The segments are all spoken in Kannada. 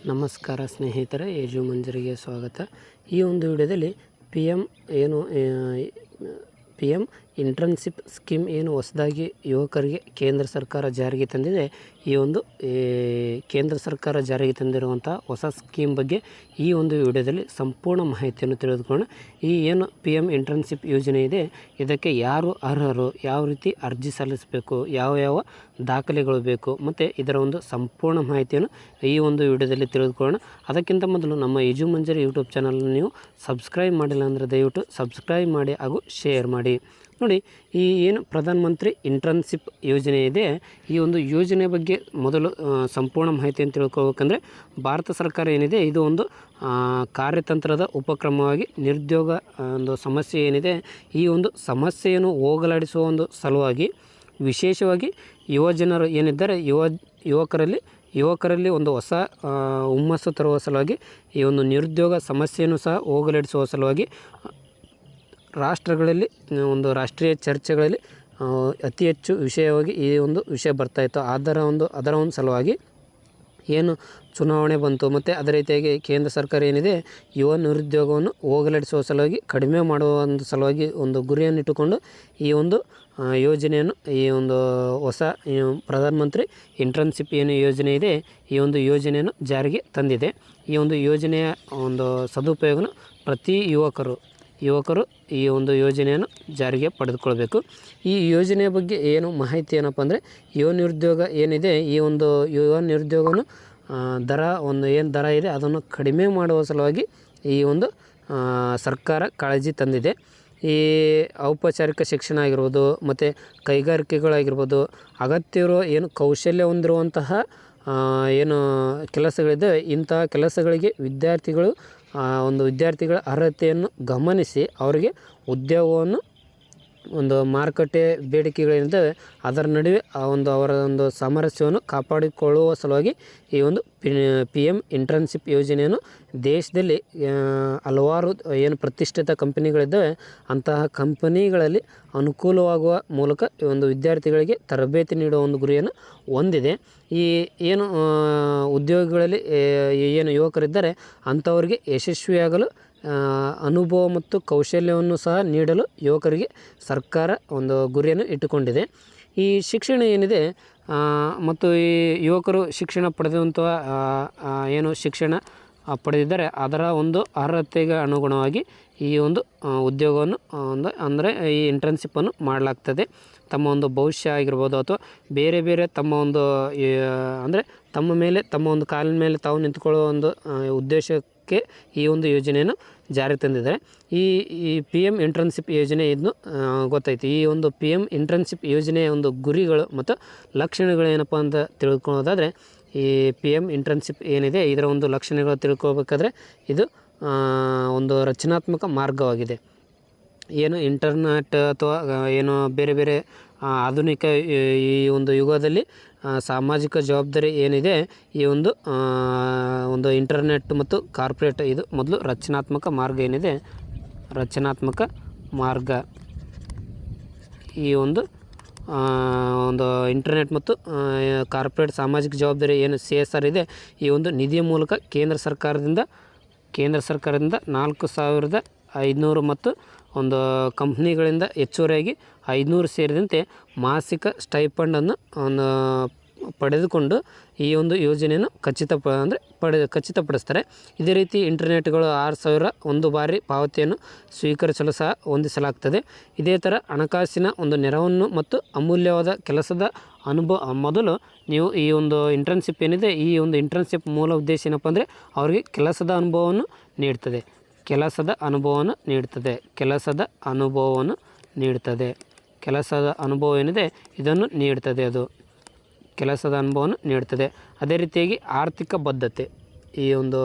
ನಮಸ್ಕಾರ ಸ್ನೇಹಿತರೆ, ಯಜು ಮಂಜರಿಗೆ ಸ್ವಾಗತ. ಈ ಒಂದು ವಿಡಿಯೋದಲ್ಲಿ ಪಿ ಎಮ್ ಇಂಟರ್ನ್ಶಿಪ್ ಸ್ಕೀಮ್ ಏನು ಹೊಸದಾಗಿ ಯುವಕರಿಗೆ ಕೇಂದ್ರ ಸರ್ಕಾರ ಜಾರಿಗೆ ತಂದಿದೆ. ಈ ಒಂದು ಕೇಂದ್ರ ಸರ್ಕಾರ ಜಾರಿಗೆ ತಂದಿರುವಂಥ ಹೊಸ ಸ್ಕೀಮ್ ಬಗ್ಗೆ ಈ ಒಂದು ವಿಡಿಯೋದಲ್ಲಿ ಸಂಪೂರ್ಣ ಮಾಹಿತಿಯನ್ನು ತಿಳಿದುಕೊಳ್ಳೋಣ. ಈ ಏನು ಪಿ ಎಮ್ ಇಂಟರ್ನ್ಶಿಪ್ ಯೋಜನೆ ಇದೆ, ಇದಕ್ಕೆ ಯಾರು ಅರ್ಹರು, ಯಾವ ರೀತಿ ಅರ್ಜಿ ಸಲ್ಲಿಸಬೇಕು, ಯಾವ ದಾಖಲೆಗಳು ಬೇಕು ಮತ್ತು ಇದರ ಒಂದು ಸಂಪೂರ್ಣ ಮಾಹಿತಿಯನ್ನು ಈ ಒಂದು ವಿಡಿಯೋದಲ್ಲಿ ತಿಳಿದುಕೊಳ್ಳೋಣ. ಅದಕ್ಕಿಂತ ಮೊದಲು ನಮ್ಮ ಯಜು ಮಂಜರಿ ಯೂಟ್ಯೂಬ್ ಚಾನಲ್ನ ನೀವು ಸಬ್ಸ್ಕ್ರೈಬ್ ಮಾಡಿಲ್ಲ ಅಂದರೆ ದಯವಿಟ್ಟು ಸಬ್ಸ್ಕ್ರೈಬ್ ಮಾಡಿ ಹಾಗೂ ಶೇರ್ ಮಾಡಿ. ನೋಡಿ, ಈ ಏನು ಪ್ರಧಾನ ಮಂತ್ರಿ ಇಂಟರ್ನ್ಶಿಪ್ ಯೋಜನೆ ಇದೆ, ಈ ಒಂದು ಯೋಜನೆ ಬಗ್ಗೆ ಮೊದಲು ಸಂಪೂರ್ಣ ಮಾಹಿತಿಯನ್ನು ತಿಳ್ಕೊಬೇಕಂದ್ರೆ ಭಾರತ ಸರ್ಕಾರ ಏನಿದೆ, ಇದು ಒಂದು ಕಾರ್ಯತಂತ್ರದ ಉಪಕ್ರಮವಾಗಿ ನಿರುದ್ಯೋಗ ಒಂದು ಸಮಸ್ಯೆ ಏನಿದೆ, ಈ ಒಂದು ಸಮಸ್ಯೆಯನ್ನು ಹೋಗಲಾಡಿಸುವ ಒಂದು ಸಲುವಾಗಿ ವಿಶೇಷವಾಗಿ ಯುವಜನರು ಏನಿದ್ದಾರೆ, ಯುವಕರಲ್ಲಿ ಒಂದು ಹೊಸ ಹುಮ್ಮಸ್ಸು ತರುವ ಸಲುವಾಗಿ ಈ ಒಂದು ನಿರುದ್ಯೋಗ ಸಮಸ್ಯೆಯನ್ನು ಸಹ ಹೋಗಲಾಡಿಸುವ ಸಲುವಾಗಿ ರಾಷ್ಟ್ರಗಳಲ್ಲಿ ಒಂದು ರಾಷ್ಟ್ರೀಯ ಚರ್ಚೆಗಳಲ್ಲಿ ಅತಿ ಹೆಚ್ಚು ವಿಷಯವಾಗಿ ಈ ಒಂದು ವಿಷಯ ಬರ್ತಾಯಿತ್ತು. ಅದರ ಒಂದು ಸಲುವಾಗಿ ಏನು ಚುನಾವಣೆ ಬಂತು ಮತ್ತು ಅದೇ ರೀತಿಯಾಗಿ ಕೇಂದ್ರ ಸರ್ಕಾರ ಏನಿದೆ, ಯುವ ನಿರುದ್ಯೋಗವನ್ನು ಹೋಗಲಾಡಿಸುವ ಸಲುವಾಗಿ ಕಡಿಮೆ ಮಾಡುವ ಒಂದು ಸಲುವಾಗಿ ಒಂದು ಗುರಿಯನ್ನು ಇಟ್ಟುಕೊಂಡು ಈ ಒಂದು ಯೋಜನೆಯನ್ನು, ಈ ಒಂದು ಹೊಸ ಪ್ರಧಾನ ಮಂತ್ರಿ ಇಂಟರ್ನ್ಶಿಪ್ ಏನು ಯೋಜನೆ ಇದೆ, ಈ ಒಂದು ಯೋಜನೆಯನ್ನು ಜಾರಿಗೆ ತಂದಿದೆ. ಈ ಒಂದು ಯೋಜನೆಯ ಒಂದು ಸದುಪಯೋಗನ ಪ್ರತಿ ಯುವಕರು ಈ ಒಂದು ಯೋಜನೆಯನ್ನು ಜಾರಿಗೆ ಪಡೆದುಕೊಳ್ಬೇಕು. ಈ ಯೋಜನೆಯ ಬಗ್ಗೆ ಏನು ಮಾಹಿತಿ ಏನಪ್ಪ ಅಂದರೆ, ಯುವ ನಿರುದ್ಯೋಗ ಏನಿದೆ, ಈ ಒಂದು ಯುವ ನಿರುದ್ಯೋಗವನ್ನು ಏನು ದರ ಇದೆ ಅದನ್ನು ಕಡಿಮೆ ಮಾಡುವ ಸಲುವಾಗಿ ಈ ಒಂದು ಸರ್ಕಾರ ಕಾಳಜಿ ತಂದಿದೆ. ಈ ಔಪಚಾರಿಕ ಶಿಕ್ಷಣ ಆಗಿರ್ಬೋದು ಮತ್ತು ಕೈಗಾರಿಕೆಗಳಾಗಿರ್ಬೋದು, ಅಗತ್ಯವಿರುವ ಏನು ಕೌಶಲ್ಯ ಹೊಂದಿರುವಂತಹ ಏನು ಕೆಲಸಗಳಿದೆ, ಇಂತಹ ಕೆಲಸಗಳಿಗೆ ವಿದ್ಯಾರ್ಥಿಗಳ ಅರ್ಹತೆಯನ್ನು ಗಮನಿಸಿ ಅವರಿಗೆ ಉದ್ಯೋಗವನ್ನು ಒಂದು ಮಾರುಕಟ್ಟೆ ಬೇಡಿಕೆಗಳಿಂದ ಅದರ ನಡುವೆ ಅವರ ಒಂದು ಸಾಮರಸ್ಯವನ್ನು ಕಾಪಾಡಿಕೊಳ್ಳುವ ಸಲುವಾಗಿ ಈ ಒಂದು ಪಿ ಎಮ್ ಇಂಟರ್ನ್ಶಿಪ್ ಯೋಜನೆಯನ್ನು ದೇಶದಲ್ಲಿ ಹಲವಾರು ಏನು ಪ್ರತಿಷ್ಠಿತ ಕಂಪನಿಗಳಿದ್ದಾವೆ, ಅಂತಹ ಕಂಪನಿಗಳಲ್ಲಿ ಅನುಕೂಲವಾಗುವ ಮೂಲಕ ಈ ಒಂದು ವಿದ್ಯಾರ್ಥಿಗಳಿಗೆ ತರಬೇತಿ ನೀಡುವ ಒಂದು ಗುರಿಯನ್ನು ಹೊಂದಿದೆ. ಈ ಏನು ಉದ್ಯೋಗಗಳಲ್ಲಿ ಏನು ಯುವಕರಿದ್ದಾರೆ ಅಂಥವರಿಗೆ ಯಶಸ್ವಿಯಾಗಲು ಅನುಭವ ಮತ್ತು ಕೌಶಲ್ಯವನ್ನು ಸಹ ನೀಡಲು ಯುವಕರಿಗೆ ಸರ್ಕಾರ ಒಂದು ಗುರಿಯನ್ನು ಇಟ್ಟುಕೊಂಡಿದೆ. ಈ ಶಿಕ್ಷಣ ಏನಿದೆ ಮತ್ತು ಈ ಯುವಕರು ಶಿಕ್ಷಣ ಪಡೆದಂಥ ಏನು ಶಿಕ್ಷಣ ಪಡೆದಿದ್ದಾರೆ ಅದರ ಒಂದು ಅರ್ಹತೆಗೆ ಅನುಗುಣವಾಗಿ ಈ ಒಂದು ಉದ್ಯೋಗವನ್ನು ಅಂದರೆ ಈ ಇಂಟರ್ನ್ಶಿಪ್ಪನ್ನು ಮಾಡಲಾಗ್ತದೆ. ತಮ್ಮ ಒಂದು ಭವಿಷ್ಯ ಆಗಿರ್ಬೋದು ಅಥವಾ ಬೇರೆ ತಮ್ಮ ಒಂದು ಅಂದರೆ ತಮ್ಮ ಒಂದು ಕಾಲಿನ ಮೇಲೆ ತಾವು ನಿಂತುಕೊಳ್ಳುವ ಒಂದು ಉದ್ದೇಶಕ್ಕೆ ಈ ಒಂದು ಯೋಜನೆಯನ್ನು ಜಾರಿಗೆ ತಂದಿದ್ದಾರೆ. ಈ ಪಿ ಎಮ್ ಇಂಟರ್ನ್ಶಿಪ್ ಯೋಜನೆ ಇದನ್ನು ಗೊತ್ತೈತಿ. ಈ ಒಂದು ಪಿ ಎಮ್ ಇಂಟರ್ನ್ಶಿಪ್ ಯೋಜನೆಯ ಒಂದು ಗುರಿಗಳು ಮತ್ತು ಲಕ್ಷಣಗಳು ಏನಪ್ಪ ಅಂತ ತಿಳ್ಕೊಳ್ಳೋದಾದರೆ, ಈ ಪಿ ಎಮ್ ಇಂಟರ್ನ್ಶಿಪ್ ಏನಿದೆ ಇದರ ಒಂದು ಲಕ್ಷಣಗಳು ತಿಳ್ಕೊಬೇಕಾದ್ರೆ ಇದು ಒಂದು ರಚನಾತ್ಮಕ ಮಾರ್ಗವಾಗಿದೆ. ಏನು ಇಂಟರ್ನೆಟ್ ಅಥವಾ ಏನು ಬೇರೆ ಆಧುನಿಕ ಈ ಒಂದು ಯುಗದಲ್ಲಿ ಸಾಮಾಜಿಕ ಜವಾಬ್ದಾರಿ ಏನಿದೆ, ಈ ಒಂದು ಇಂಟರ್ನೆಟ್ ಮತ್ತು ಕಾರ್ಪೊರೇಟ್ ಇದು ಮೊದಲು ರಚನಾತ್ಮಕ ಮಾರ್ಗ ಈ ಒಂದು ಇಂಟರ್ನೆಟ್ ಮತ್ತು ಕಾರ್ಪೊರೇಟ್ ಸಾಮಾಜಿಕ ಜವಾಬ್ದಾರಿ ಏನು CSR ಇದೆ, ಈ ಒಂದು ನಿಧಿಯ ಮೂಲಕ ಕೇಂದ್ರ ಸರ್ಕಾರದಿಂದ 4,500 ಮತ್ತು ಒಂದು ಕಂಪ್ನಿಗಳಿಂದ ಹೆಚ್ಚುವರಿಯಾಗಿ 500 ಸೇರಿದಂತೆ ಮಾಸಿಕ ಸ್ಟೈಪಂಡನ್ನು ಪಡೆದುಕೊಂಡು ಈ ಒಂದು ಯೋಜನೆಯನ್ನು ಖಚಿತಪಡಿಸ್ತಾರೆ. ಇದೇ ರೀತಿ ಇಂಟರ್ನೆಟ್ಗಳು 6,000 ಒಂದು ಬಾರಿ ಪಾವತಿಯನ್ನು ಸ್ವೀಕರಿಸಲು ಸಹ ಹೊಂದಿಸಲಾಗ್ತದೆ. ಇದೇ ಥರ ಹಣಕಾಸಿನ ಒಂದು ನೆರವನ್ನು ಮತ್ತು ಅಮೂಲ್ಯವಾದ ಕೆಲಸದ ಅನುಭವ. ಮೊದಲು ನೀವು ಈ ಒಂದು ಇಂಟರ್ನ್ಶಿಪ್ ಏನಿದೆ, ಈ ಒಂದು ಇಂಟರ್ನ್ಶಿಪ್ ಮೂಲ ಉದ್ದೇಶ ಏನಪ್ಪ ಅಂದರೆ ಅವರಿಗೆ ಕೆಲಸದ ಅನುಭವವನ್ನು ನೀಡ್ತದೆ. ಕೆಲಸದ ಅನುಭವ ಏನಿದೆ ಇದನ್ನು ನೀಡ್ತದೆ. ಅದು ಕೆಲಸದ ಅನುಭವವನ್ನು ನೀಡ್ತದೆ. ಅದೇ ರೀತಿಯಾಗಿ ಆರ್ಥಿಕ ಬದ್ಧತೆ, ಈ ಒಂದು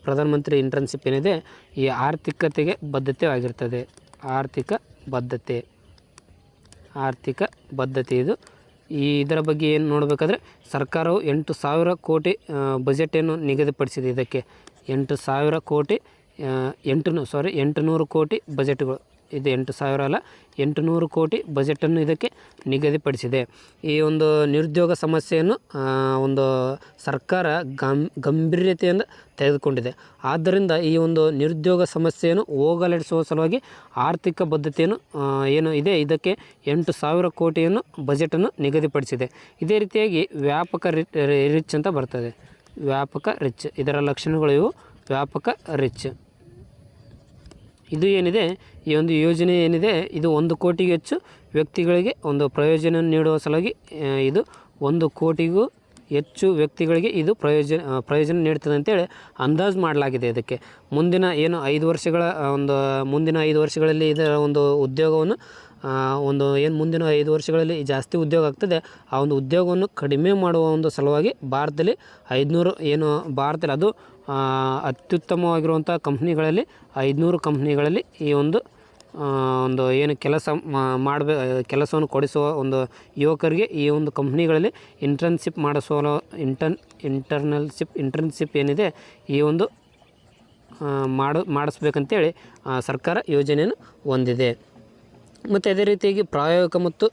ಪ್ರಧಾನ ಮಂತ್ರಿ ಇಂಟರ್ನ್ಶಿಪ್ ಏನಿದೆ ಈ ಆರ್ಥಿಕತೆಗೆ ಬದ್ಧತೆ ಆಗಿರ್ತದೆ. ಆರ್ಥಿಕ ಬದ್ಧತೆ ಇದು. ಇದರ ಬಗ್ಗೆ ಏನು ನೋಡಬೇಕಾದ್ರೆ, ಸರ್ಕಾರವು 8,000 ಕೋಟಿ ಬಜೆಟನ್ನು ನಿಗದಿಪಡಿಸಿದೆ. ಇದಕ್ಕೆ 800 ಕೋಟಿ ಬಜೆಟ್ಗಳು ಇದು 8,000 ಅಲ್ಲ 800 ಕೋಟಿ ಬಜೆಟನ್ನು ಇದಕ್ಕೆ ನಿಗದಿಪಡಿಸಿದೆ. ಈ ಒಂದು ನಿರುದ್ಯೋಗ ಸಮಸ್ಯೆಯನ್ನು ಒಂದು ಸರ್ಕಾರ ಗಂಭೀರತೆಯಿಂದ ತೆಗೆದುಕೊಂಡಿದೆ. ಆದ್ದರಿಂದ ಈ ಒಂದು ನಿರುದ್ಯೋಗ ಸಮಸ್ಯೆಯನ್ನು ಹೋಗಲಾಡಿಸುವ ಸಲುವಾಗಿ ಆರ್ಥಿಕ ಬದ್ಧತೆಯನ್ನು ಏನು ಇದೆ ಇದಕ್ಕೆ 8,000 ಕೋಟಿಯನ್ನು ಬಜೆಟನ್ನು ನಿಗದಿಪಡಿಸಿದೆ. ಇದೇ ರೀತಿಯಾಗಿ ವ್ಯಾಪಕ ರಿಚ್ ಅಂತ ಬರ್ತದೆ. ವ್ಯಾಪಕ ರಿಚ್ ಇದರ ಲಕ್ಷಣಗಳು ಇವು. ವ್ಯಾಪಕ ರಿಚ್ ಇದು ಏನಿದೆ ಈ ಒಂದು ಯೋಜನೆ ಏನಿದೆ ಇದು 1 ಕೋಟಿಗೂ ಹೆಚ್ಚು ವ್ಯಕ್ತಿಗಳಿಗೆ ಒಂದು ಪ್ರಯೋಜನ ನೀಡುವ ಸಲುವಾಗಿ ಇದು 1 ಕೋಟಿಗೂ ಹೆಚ್ಚು ವ್ಯಕ್ತಿಗಳಿಗೆ ಇದು ಪ್ರಯೋಜನ ನೀಡ್ತದೆ ಅಂತೇಳಿ ಅಂದಾಜು ಮಾಡಲಾಗಿದೆ. ಇದಕ್ಕೆ ಮುಂದಿನ ಏನು 5 ವರ್ಷಗಳ ಮುಂದಿನ 5 ವರ್ಷಗಳಲ್ಲಿ ಇದರ ಒಂದು ಉದ್ಯೋಗವನ್ನು ಮುಂದಿನ 5 ವರ್ಷಗಳಲ್ಲಿ ಜಾಸ್ತಿ ಉದ್ಯೋಗ ಆಗ್ತದೆ ಆ ಒಂದು ಉದ್ಯೋಗವನ್ನು ಕಡಿಮೆ ಮಾಡುವ ಒಂದು ಸಲುವಾಗಿ ಭಾರತದಲ್ಲಿ 500 ಭಾರತದಲ್ಲಿ ಅದು ಅತ್ಯುತ್ತಮವಾಗಿರುವಂಥ ಕಂಪ್ನಿಗಳಲ್ಲಿ 500 ಕಂಪ್ನಿಗಳಲ್ಲಿ ಈ ಒಂದು ಏನು ಕೆಲಸವನ್ನು ಕೊಡಿಸುವ ಒಂದು ಯುವಕರಿಗೆ ಈ ಒಂದು ಕಂಪ್ನಿಗಳಲ್ಲಿ ಇಂಟರ್ನ್ಶಿಪ್ ಇಂಟರ್ನ್ಶಿಪ್ ಏನಿದೆ ಈ ಒಂದು ಮಾಡಿಸ್ಬೇಕಂತೇಳಿ ಸರ್ಕಾರ ಯೋಜನೆಯನ್ನು ಹೊಂದಿದೆ. ಮತ್ತು ಅದೇ ರೀತಿಯಾಗಿ ಪ್ರಾಯೋಗಿಕ ಮತ್ತು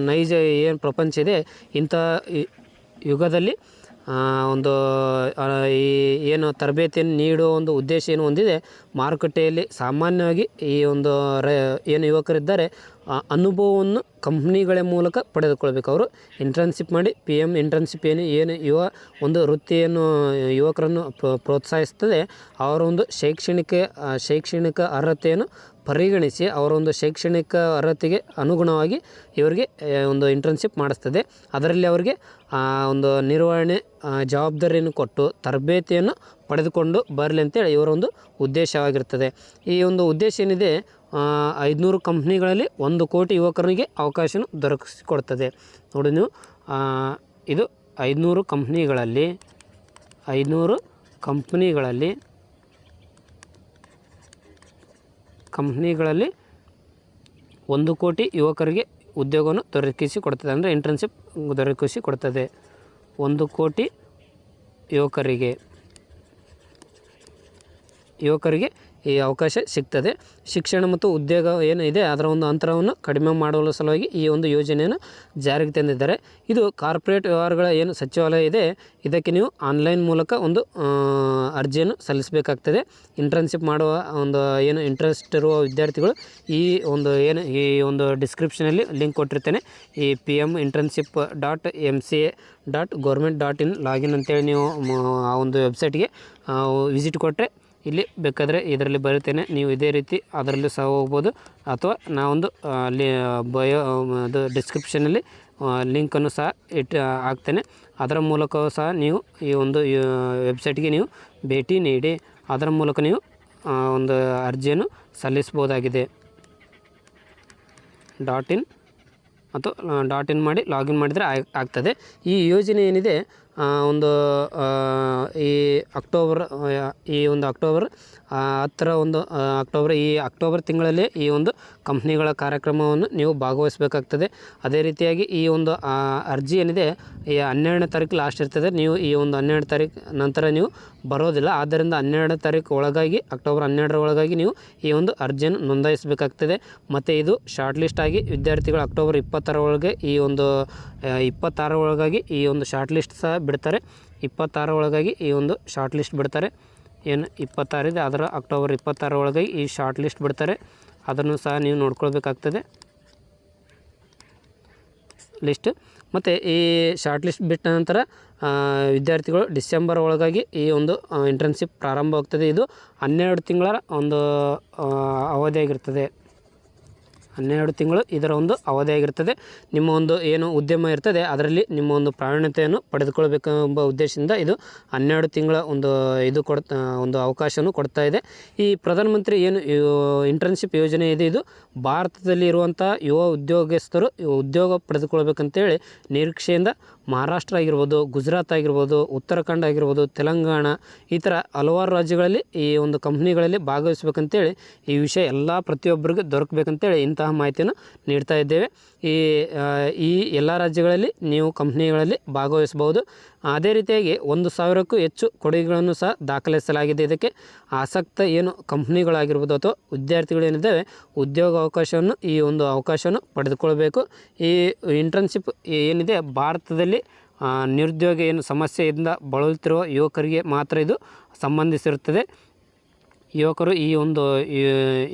ನೈಜ ಏನು ಪ್ರಪಂಚ ಇದೆ ಇಂಥ ಯುಗದಲ್ಲಿ ಏನು ತರಬೇತಿಯನ್ನು ನೀಡುವ ಒಂದು ಉದ್ದೇಶ ಏನು ಹೊಂದಿದೆ. ಮಾರುಕಟ್ಟೆಯಲ್ಲಿ ಸಾಮಾನ್ಯವಾಗಿ ಈ ಒಂದು ಏನು ಯುವಕರಿದ್ದಾರೆ ಅನುಭವವನ್ನು ಕಂಪ್ನಿಗಳ ಮೂಲಕ ಪಡೆದುಕೊಳ್ಬೇಕು. ಅವರು ಇಂಟರ್ನ್ಶಿಪ್ ಮಾಡಿ PM ಇಂಟರ್ನ್ಶಿಪ್ ಏನು ಒಂದು ವೃತ್ತಿಯನ್ನು ಯುವಕರನ್ನು ಪ್ರೋತ್ಸಾಹಿಸ್ತದೆ. ಅವರ ಒಂದು ಶೈಕ್ಷಣಿಕ ಅರ್ಹತೆಯನ್ನು ಪರಿಗಣಿಸಿ ಅವರ ಒಂದು ಶೈಕ್ಷಣಿಕ ಅರ್ಹತೆಗೆ ಅನುಗುಣವಾಗಿ ಇವರಿಗೆ ಒಂದು ಇಂಟರ್ನ್ಶಿಪ್ ಮಾಡಿಸ್ತದೆ. ಅದರಲ್ಲಿ ಅವರಿಗೆ ಒಂದು ನಿರ್ವಹಣೆ ಜವಾಬ್ದಾರಿಯನ್ನು ಕೊಟ್ಟು ತರಬೇತಿಯನ್ನು ಪಡೆದುಕೊಂಡು ಬರಲಿ ಅಂತೇಳಿ ಇವರ ಒಂದು ಉದ್ದೇಶವಾಗಿರ್ತದೆ. ಈ ಒಂದು ಉದ್ದೇಶ ಏನಿದೆ 500 ಕಂಪ್ನಿಗಳಲ್ಲಿ 1 ಕೋಟಿ ಯುವಕರಿಗೆ ಅವಕಾಶವನ್ನು ದೊರಕಿಸಿಕೊಡ್ತದೆ. ನೋಡಿ ನೀವು ಇದು 500 ಕಂಪ್ನಿಗಳಲ್ಲಿ 1 ಕೋಟಿ ಯುವಕರಿಗೆ ಉದ್ಯೋಗವನ್ನು ದೊರಕಿಸಿಕೊಡ್ತದೆ. ಅಂದರೆ ಇಂಟರ್ನ್ಶಿಪ್ ದೊರಕಿಸಿಕೊಡ್ತದೆ 1 ಕೋಟಿ ಯುವಕರಿಗೆ ಈ ಅವಕಾಶ ಸಿಗ್ತದೆ. ಶಿಕ್ಷಣ ಮತ್ತು ಉದ್ಯೋಗ ಏನಿದೆ ಅದರ ಒಂದು ಅಂತರವನ್ನು ಕಡಿಮೆ ಮಾಡುವ ಸಲುವಾಗಿ ಈ ಒಂದು ಯೋಜನೆಯನ್ನು ಜಾರಿಗೆ ತಂದಿದ್ದಾರೆ. ಇದು ಕಾರ್ಪೊರೇಟ್ ವ್ಯವಹಾರಗಳ ಏನು ಸಚಿವಾಲಯ ಇದೆ ಇದಕ್ಕೆ ನೀವು ಆನ್ಲೈನ್ ಮೂಲಕ ಒಂದು ಅರ್ಜಿಯನ್ನು ಸಲ್ಲಿಸಬೇಕಾಗ್ತದೆ. ಇಂಟರ್ನ್ಶಿಪ್ ಮಾಡುವ ಒಂದು ಏನು ಇಂಟ್ರೆಸ್ಟ್ ಇರುವ ವಿದ್ಯಾರ್ಥಿಗಳು ಈ ಒಂದು ಡಿಸ್ಕ್ರಿಪ್ಷನಲ್ಲಿ ಲಿಂಕ್ ಕೊಟ್ಟಿರ್ತೇನೆ. ಈ pm-internship.mca.government.in ಲಾಗಿನ್ ಅಂತೇಳಿ ನೀವು ಆ ಒಂದು ವೆಬ್ಸೈಟ್ಗೆ ವಿಸಿಟ್ ಕೊಟ್ಟರೆ ಇಲ್ಲಿ ಬೇಕಾದರೆ ಇದರಲ್ಲಿ ಬರುತ್ತೇನೆ. ನೀವು ಇದೇ ರೀತಿ ಅದರಲ್ಲಿ ಸಹ ಹೋಗ್ಬೋದು ಅಥವಾ ನಾವೊಂದು ಅದು ಡಿಸ್ಕ್ರಿಪ್ಷನಲ್ಲಿ ಲಿಂಕನ್ನು ಸಹ ಹಾಕ್ತೇನೆ. ಅದರ ಮೂಲಕವೂ ಸಹ ನೀವು ಈ ಒಂದು ವೆಬ್ಸೈಟ್ಗೆ ನೀವು ಭೇಟಿ ನೀಡಿ ಅದರ ಮೂಲಕ ನೀವು ಒಂದು ಅರ್ಜಿಯನ್ನು ಸಲ್ಲಿಸ್ಬೋದಾಗಿದೆ. .in ಅಥವಾ .in ಮಾಡಿ ಲಾಗಿನ್ ಮಾಡಿದರೆ ಆಗ್ತದೆ. ಈ ಯೋಜನೆ ಏನಿದೆ ಈ ಅಕ್ಟೋಬರ್ 10 ಈ ಅಕ್ಟೋಬರ್ ತಿಂಗಳಲ್ಲಿ ಈ ಒಂದು ಕಂಪ್ನಿಗಳ ಕಾರ್ಯಕ್ರಮವನ್ನು ನೀವು ಭಾಗವಹಿಸಬೇಕಾಗ್ತದೆ. ಅದೇ ರೀತಿಯಾಗಿ ಈ ಒಂದು ಅರ್ಜಿ ಏನಿದೆ ಈ 12ನೇ ತಾರೀಕು ಲಾಸ್ಟ್ ಇರ್ತದೆ. ನೀವು ಈ ಒಂದು 12ನೇ ತಾರೀಕು ನಂತರ ನೀವು ಬರೋದಿಲ್ಲ. ಆದ್ದರಿಂದ 12ನೇ ತಾರೀಕು ಒಳಗಾಗಿ ಅಕ್ಟೋಬರ್ 12ರ ಒಳಗಾಗಿ ನೀವು ಈ ಒಂದು ಅರ್ಜಿಯನ್ನು ನೋಂದಾಯಿಸಬೇಕಾಗ್ತದೆ. ಮತ್ತು ಇದು ಶಾರ್ಟ್ ಲಿಸ್ಟ್ ಆಗಿ ವಿದ್ಯಾರ್ಥಿಗಳು ಅಕ್ಟೋಬರ್ 20ರ ಒಳಗೆ ಈ ಒಂದು 26ರ ಒಳಗಾಗಿ ಈ ಒಂದು ಶಾರ್ಟ್ ಲಿಸ್ಟ್ ಸಹ ಬಿಡ್ತಾರೆ. 26ರ ಒಳಗಾಗಿ ಈ ಒಂದು ಶಾರ್ಟ್ ಲಿಸ್ಟ್ ಬಿಡ್ತಾರೆ. ಏನು 26 ಇದೆ ಅದರ ಅಕ್ಟೋಬರ್ 26ರ ಒಳಗಾಗಿ ಈ ಶಾರ್ಟ್ ಲಿಸ್ಟ್ ಬಿಡ್ತಾರೆ. ಅದನ್ನು ಸಹ ನೀವು ನೋಡ್ಕೊಳ್ಬೇಕಾಗ್ತದೆ ಲಿಸ್ಟ್. ಮತ್ತು ಈ ಶಾರ್ಟ್ ಲಿಸ್ಟ್ ಬಿಟ್ಟ ನಂತರ ವಿದ್ಯಾರ್ಥಿಗಳು ಡಿಸೆಂಬರ್ ಒಳಗಾಗಿ ಈ ಒಂದು ಇಂಟರ್ನ್ಶಿಪ್ ಪ್ರಾರಂಭವಾಗ್ತದೆ. ಇದು 12 ತಿಂಗಳ ಒಂದು ಅವಧಿಯಾಗಿರ್ತದೆ. 12 ತಿಂಗಳು ಇದರ ಒಂದು ಅವಧಿಯಾಗಿರ್ತದೆ. ನಿಮ್ಮ ಒಂದು ಏನು ಉದ್ಯಮ ಇರ್ತದೆ ಅದರಲ್ಲಿ ನಿಮ್ಮ ಒಂದು ಪ್ರಾವೀಣ್ಯತೆಯನ್ನು ಪಡೆದುಕೊಳ್ಬೇಕೆಂಬ ಉದ್ದೇಶದಿಂದ ಇದು 12 ತಿಂಗಳ ಒಂದು ಅವಕಾಶವನ್ನು ಕೊಡ್ತಾ ಇದೆ. ಈ ಪ್ರಧಾನಮಂತ್ರಿ ಏನು ಇಂಟರ್ನ್ಶಿಪ್ ಯೋಜನೆ ಇದೆ ಇದು ಭಾರತದಲ್ಲಿ ಇರುವಂಥ ಯುವ ಉದ್ಯೋಗಸ್ಥರು ಉದ್ಯೋಗ ಪಡೆದುಕೊಳ್ಬೇಕಂತೇಳಿ ನಿರೀಕ್ಷೆಯಿಂದ ಮಹಾರಾಷ್ಟ್ರ ಆಗಿರ್ಬೋದು, ಗುಜರಾತ್ ಆಗಿರ್ಬೋದು, ಉತ್ತರಾಖಂಡ ಆಗಿರ್ಬೋದು, ತೆಲಂಗಾಣ ಈ ಥರ ಹಲವಾರು ರಾಜ್ಯಗಳಲ್ಲಿ ಈ ಒಂದು ಕಂಪ್ನಿಗಳಲ್ಲಿ ಭಾಗವಹಿಸಬೇಕಂತೇಳಿ ಈ ವಿಷಯ ಪ್ರತಿಯೊಬ್ಬರಿಗೂ ದೊರಕಬೇಕಂತೇಳಿ ಇಂತಹ ಮಾಹಿತಿಯನ್ನು ನೀಡ್ತಾ ಇದ್ದೇವೆ. ಈ ಎಲ್ಲ ರಾಜ್ಯಗಳಲ್ಲಿ ನೀವು ಕಂಪ್ನಿಗಳಲ್ಲಿ ಭಾಗವಹಿಸಬಹುದು. ಅದೇ ರೀತಿಯಾಗಿ 1,000ಕ್ಕೂ ಹೆಚ್ಚು ಕೊಡುಗೆಗಳನ್ನು ಸಹ ದಾಖಲಿಸಲಾಗಿದೆ. ಇದಕ್ಕೆ ಆಸಕ್ತ ಏನು ಕಂಪ್ನಿಗಳಾಗಿರ್ಬೋದು ಅಥವಾ ವಿದ್ಯಾರ್ಥಿಗಳೇನಿದ್ದಾವೆ ಉದ್ಯೋಗ ಅವಕಾಶವನ್ನು ಈ ಒಂದು ಅವಕಾಶವನ್ನು ಪಡೆದುಕೊಳ್ಬೇಕು. ಈ ಇಂಟರ್ನ್ಶಿಪ್ ಏನಿದೆ ಭಾರತದಲ್ಲಿ ನಿರುದ್ಯೋಗ ಏನು ಸಮಸ್ಯೆಯಿಂದ ಬಳಲುತ್ತಿರುವ ಯುವಕರಿಗೆ ಮಾತ್ರ ಇದು ಸಂಬಂಧಿಸಿರುತ್ತದೆ. ಯುವಕರು ಈ ಒಂದು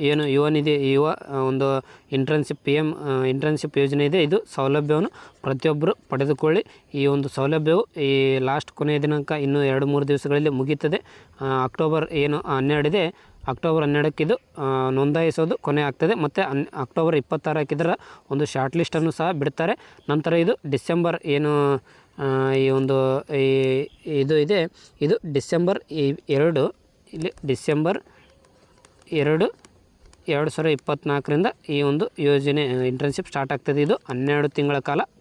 ಏನು ಯುವ ಒಂದು ಇಂಟರ್ನ್ಶಿಪ್ ಯೋಜನೆ ಇದೆ, ಇದು ಸೌಲಭ್ಯವನ್ನು ಪ್ರತಿಯೊಬ್ಬರು ಪಡೆದುಕೊಳ್ಳಿ. ಈ ಒಂದು ಸೌಲಭ್ಯವು ಈ ಲಾಸ್ಟ್ ಕೊನೆಯ ದಿನಾಂಕ ಇನ್ನೂ 2-3 ದಿವಸಗಳಲ್ಲಿ ಮುಗೀತದೆ. ಅಕ್ಟೋಬರ್ ಏನು 12 ಇದೆ, ಅಕ್ಟೋಬರ್ 12ಕ್ಕೆ ಇದು ನೋಂದಾಯಿಸೋದು ಕೊನೆ ಆಗ್ತದೆ. ಮತ್ತು ಅಕ್ಟೋಬರ್ 26 ಇದರ ಒಂದು ಶಾರ್ಟ್ ಲಿಸ್ಟನ್ನು ಸಹ ಬಿಡ್ತಾರೆ. ನಂತರ ಇದು ಡಿಸೆಂಬರ್ ಏನು ಈ ಒಂದು ಇದು ಇದೆ, ಇದು ಡಿಸೆಂಬರ್ 2 ಇಲ್ಲಿ ಡಿಸೆಂಬರ್ 2, 2024ರಿಂದ ಈ ಒಂದು ಯೋಜನೆ ಇಂಟರ್ನ್ಶಿಪ್ ಸ್ಟಾರ್ಟ್ ಆಗ್ತದೆ. ಇದು 12 ತಿಂಗಳ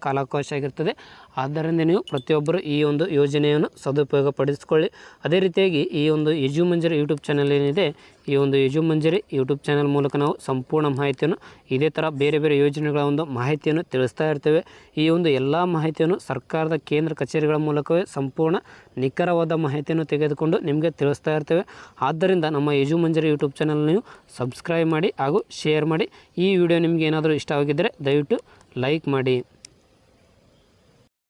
ಕಾಲಾವಕಾಶ ಆಗಿರ್ತದೆ. ಆದ್ದರಿಂದ ನೀವು ಪ್ರತಿಯೊಬ್ಬರು ಈ ಒಂದು ಯೋಜನೆಯನ್ನು ಸದುಪಯೋಗ ಪಡಿಸಿಕೊಳ್ಳಿ. ಅದೇ ರೀತಿಯಾಗಿ ಈ ಒಂದು ಯಜುಮಂಜರಿ ಯೂಟ್ಯೂಬ್ ಚಾನಲ್ ಏನಿದೆ, ಈ ಒಂದು ಯಜುಮಂಜರಿ ಯೂಟ್ಯೂಬ್ ಚಾನಲ್ ಮೂಲಕ ನಾವು ಸಂಪೂರ್ಣ ಮಾಹಿತಿಯನ್ನು ಇದೇ ಥರ ಬೇರೆ ಬೇರೆ ಯೋಜನೆಗಳ ಒಂದು ಮಾಹಿತಿಯನ್ನು ತಿಳಿಸ್ತಾ ಇರ್ತೇವೆ. ಈ ಒಂದು ಎಲ್ಲ ಮಾಹಿತಿಯನ್ನು ಸರ್ಕಾರದ ಕೇಂದ್ರ ಕಚೇರಿಗಳ ಮೂಲಕವೇ ಸಂಪೂರ್ಣ ನಿಖರವಾದ ಮಾಹಿತಿಯನ್ನು ತೆಗೆದುಕೊಂಡು ನಿಮಗೆ ತಿಳಿಸ್ತಾ ಇರ್ತೇವೆ. ಆದ್ದರಿಂದ ನಮ್ಮ ಯಜುಮಂಜರಿ ಯೂಟ್ಯೂಬ್ ಚಾನಲ್ ನೀವು ಸಬ್ಸ್ಕ್ರೈಬ್ ಮಾಡಿ ಹಾಗೂ ಶೇರ್ ಮಾಡಿ. ಈ ವಿಡಿಯೋ ನಿಮಗೆ ಏನಾದರೂ ಇಷ್ಟವಾಗಿದ್ದರೆ ದಯವಿಟ್ಟು ಲೈಕ್ ಮಾಡಿ.